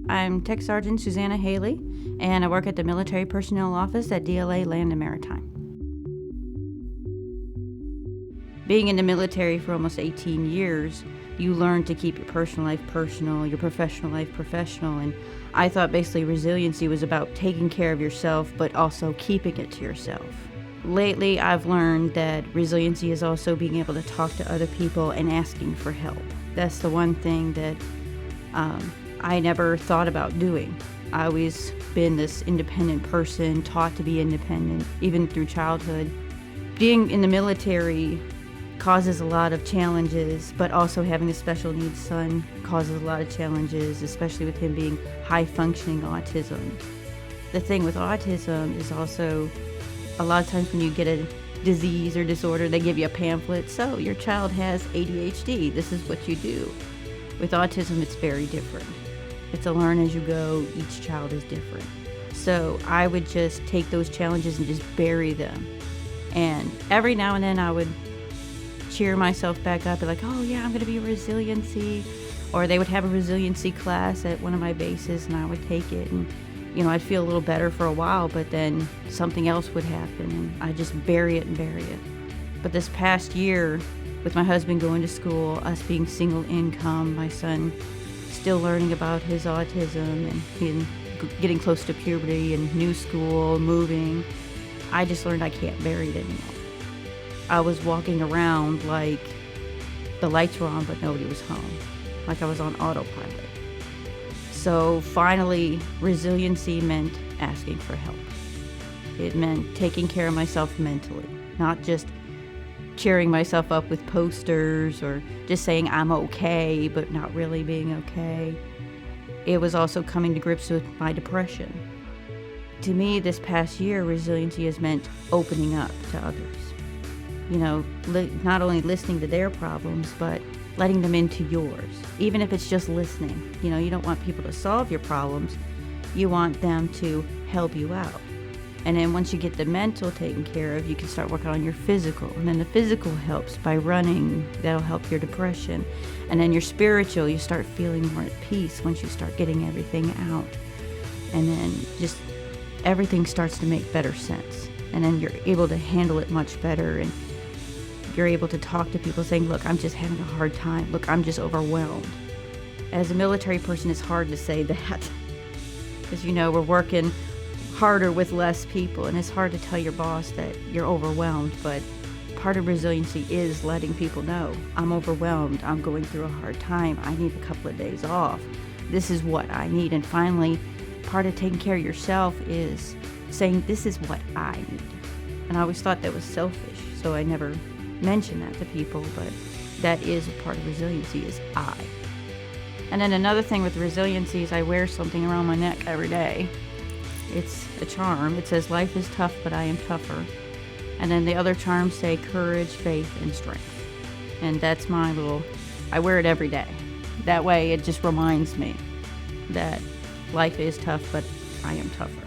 I'm Tech Sergeant Suzannah Haley, and I work at the Military Personnel Office at DLA Land and Maritime. Being in the military for almost 18 years, you learn to keep your personal life personal, your professional life professional, and I thought basically resiliency was about taking care of yourself, but also keeping it to yourself. Lately, I've learned that resiliency is also being able to talk to other people and asking for help. That's the one thing that I never thought about doing. I always been this independent person, taught to be independent, even through childhood. Being in the military causes a lot of challenges, but also having a special needs son causes a lot of challenges, especially with him being high-functioning autism. The thing with autism is also a lot of times when you get a disease or disorder, they give you a pamphlet. So your child has ADHD. This is what you do. With autism, it's very different. It's a learn as you go. Each child is different. So I would just take those challenges and just bury them. And every now and then I would cheer myself back up, be like, oh yeah, I'm going to be a resiliency. Or they would have a resiliency class at one of my bases and I would take it. And I'd feel a little better for a while, but then something else would happen and I just bury it and bury it. But this past year, with my husband going to school, us being single income, my son still learning about his autism and getting close to puberty and new school, moving, I just learned I can't bury it anymore. I was walking around like the lights were on, but nobody was home, like I was on autopilot. So finally, resiliency meant asking for help. It meant taking care of myself mentally, not just cheering myself up with posters or just saying I'm okay, but not really being okay. It was also coming to grips with my depression. To me, this past year, resiliency has meant opening up to others. Not only listening to their problems, but letting them into yours, even if it's just listening. You don't want people to solve your problems. You want them to help you out. And then once you get the mental taken care of, you can start working on your physical. And then the physical helps by running. That'll help your depression. And then your spiritual, you start feeling more at peace once you start getting everything out. And then just everything starts to make better sense. And then you're able to handle it much better. And you're able to talk to people saying, look, I'm just having a hard time. Look, I'm just overwhelmed. As a military person, it's hard to say that. Because, we're working harder with less people, and it's hard to tell your boss that you're overwhelmed, but part of resiliency is letting people know, I'm overwhelmed, I'm going through a hard time, I need a couple of days off. This is what I need. And finally, part of taking care of yourself is saying, this is what I need. And I always thought that was selfish, so I never mention that to people, but that is a part of resiliency, is I. And then another thing with resiliency is I wear something around my neck every day. It's a charm. It says, life is tough, but I am tougher. And then the other charms say courage, faith, and strength. And that's I wear it every day. That way it just reminds me that life is tough, but I am tougher.